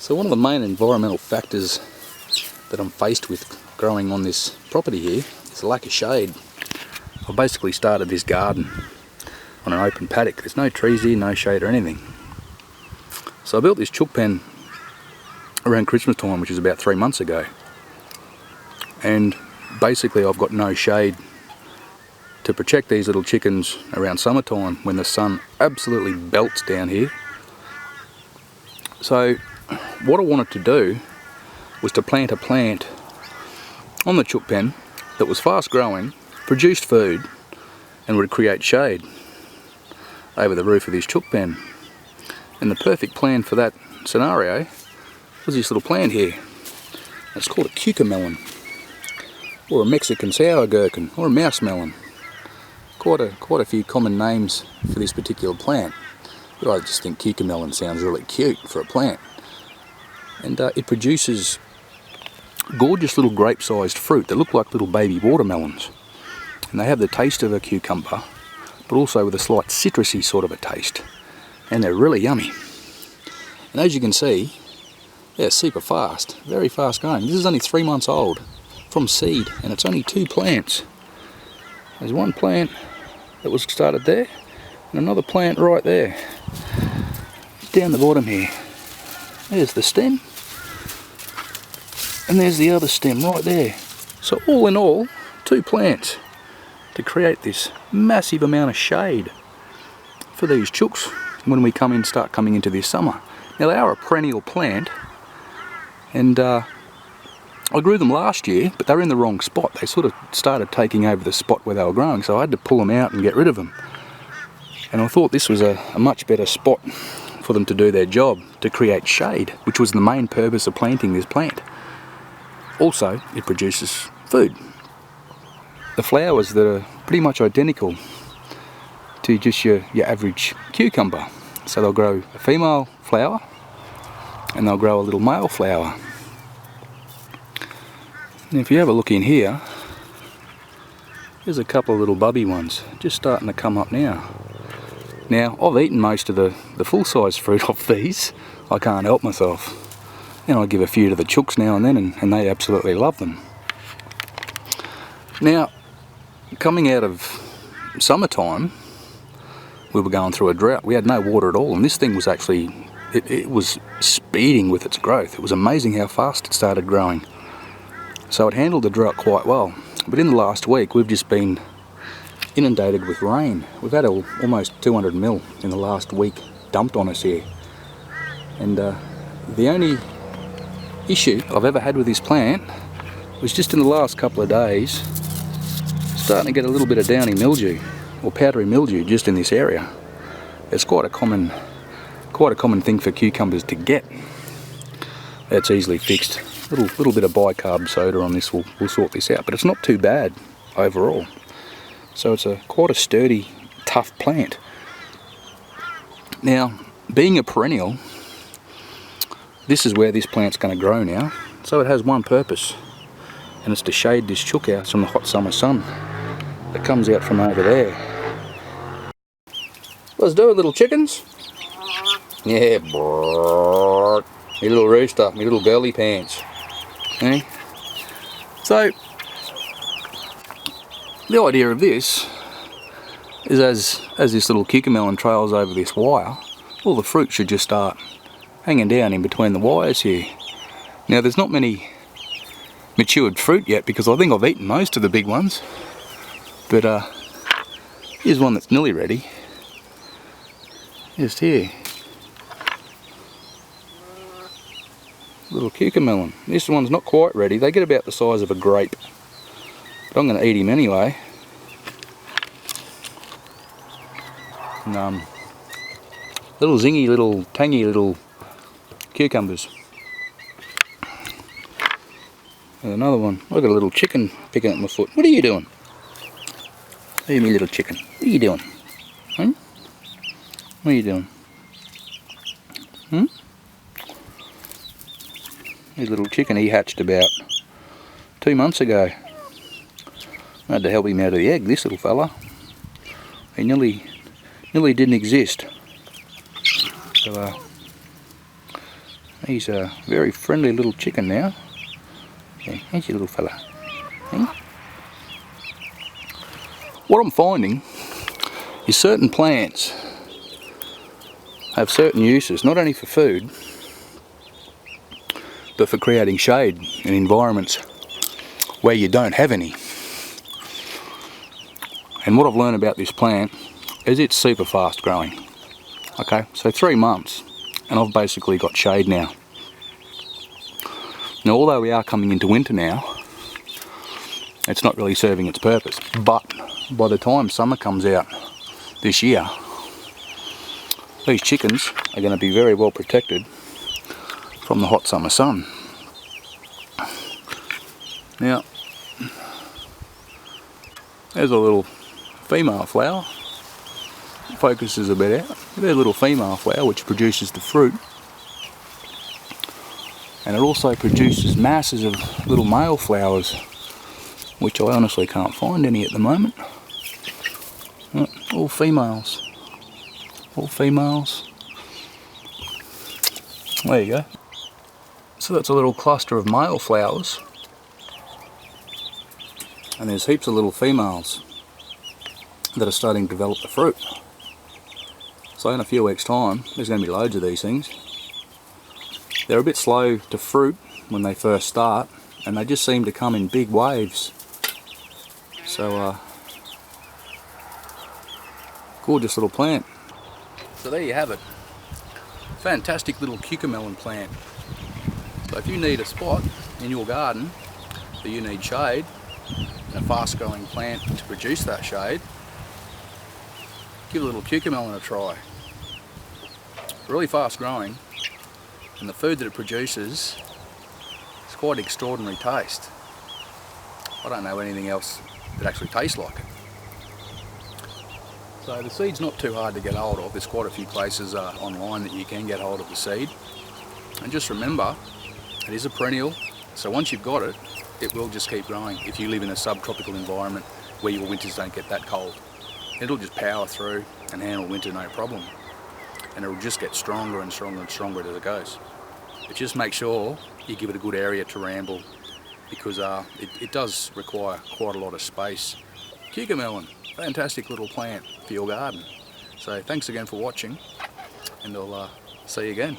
So one of the main environmental factors that I'm faced with growing on this property here is the lack of shade. I basically started this garden on an open paddock. There's no trees here, no shade or anything. So I built this chook pen around Christmas time, which is about 3 months ago. And basically I've got no shade to protect these little chickens around summertime when the sun absolutely belts down here. So what I wanted to do was to plant a plant on the chook pen that was fast growing, produced food and would create shade over the roof of this chook pen. And the perfect plan for that scenario was this little plant here. It's called a cucamelon, or a Mexican sour gherkin, or a mouse melon. Quite a few common names for this particular plant. But I just think cucamelon sounds really cute for a plant. And it produces gorgeous little grape-sized fruit that look like little baby watermelons. And they have the taste of a cucumber, but also with a slight citrusy sort of a taste. And they're really yummy. And as you can see, they're super fast, very fast growing. This is only 3 months old from seed, and it's only 2 plants. There's one plant that was started there, and another plant right there. Down the bottom here, there's the stem, and there's the other stem right there. So all in all, 2 plants to create this massive amount of shade for these chooks when we start coming into this summer. Now they are a perennial plant, and I grew them last year, but they were in the wrong spot. They sort of started taking over the spot where they were growing, so I had to pull them out and get rid of them. And I thought this was a much better spot for them to do their job, to create shade, which was the main purpose of planting this plant. Also, it produces food. The flowers that are pretty much identical to just your average cucumber. So they'll grow a female flower and they'll grow a little male flower. And if you have a look in here, there's a couple of little bubby ones just starting to come up now. Now I've eaten most of the full-size fruit off these. I can't help myself. And I give a few to the chooks now and then, and they absolutely love them. Now, coming out of summertime, we were going through a drought. We had no water at all, and this thing was actually, it was speeding with its growth. It was amazing how fast it started growing. So it handled the drought quite well. But in the last week, we've just been inundated with rain. We've had almost 200 mil in the last week dumped on us here. And the only issue I've ever had with this plant was just in the last couple of days starting to get a little bit of downy mildew or powdery mildew just in this area. It's quite a common thing for cucumbers to get. That's easily fixed. Little bit of bicarb soda on this will sort this out, but it's not too bad overall. So it's quite a sturdy, tough plant. Now, being a perennial, this is where this plant's going to grow now. So it has one purpose, and it's to shade this chook house from the hot summer sun that comes out from over there. Let's do it, little chickens. Yeah, boy. Me little rooster, me little girly pants. Eh? So, the idea of this is as this little cucamelon trails over this wire, all the fruit should just start hanging down in between the wires here. Now there's not many matured fruit yet because I think I've eaten most of the big ones, but here's one that's nearly ready, just here. Little cucamelon. This one's not quite ready. They get about the size of a grape, but I'm going to eat him anyway. And, little zingy, little tangy little cucumbers. And another one. I've got a little chicken picking at my foot. What are you doing? Hey, me little chicken. What are you doing? Hmm? What are you doing? Hmm? His little chicken, he hatched about 2 months ago. I had to help him out of the egg, this little fella. He nearly didn't exist. So He's a very friendly little chicken now. Yeah, here's your little fella. Hmm? What I'm finding is certain plants have certain uses, not only for food, but for creating shade in environments where you don't have any. And what I've learned about this plant is it's super fast growing. Okay, so 3 months and I've basically got shade now. Now, although we are coming into winter now, it's not really serving its purpose. But by the time summer comes out this year, these chickens are going to be very well protected from the hot summer sun. Now, there's a little female flower. Focuses a bit out. There's a little female flower which produces the fruit. And it also produces masses of little male flowers, which I honestly can't find any at the moment. All females. All females. There you go. So that's a little cluster of male flowers. And there's heaps of little females that are starting to develop the fruit. So in a few weeks' time, there's going to be loads of these things. They're a bit slow to fruit when they first start, and they just seem to come in big waves. So, gorgeous little plant. So there you have it. Fantastic little cucamelon plant. So if you need a spot in your garden that you need shade, and a fast growing plant to produce that shade, give a little cucamelon a try. Really fast growing, and the food that it produces is quite extraordinary taste. I don't know anything else that actually tastes like it. So the seed's not too hard to get hold of. There's quite a few places online that you can get hold of the seed. And just remember, it is a perennial, so once you've got it, it will just keep growing if you live in a subtropical environment where your winters don't get that cold. It'll just power through and handle winter no problem. And it'll just get stronger and stronger and stronger as it goes. But just make sure you give it a good area to ramble, because it does require quite a lot of space. Cucamelon, fantastic little plant for your garden. So thanks again for watching, and I'll see you again.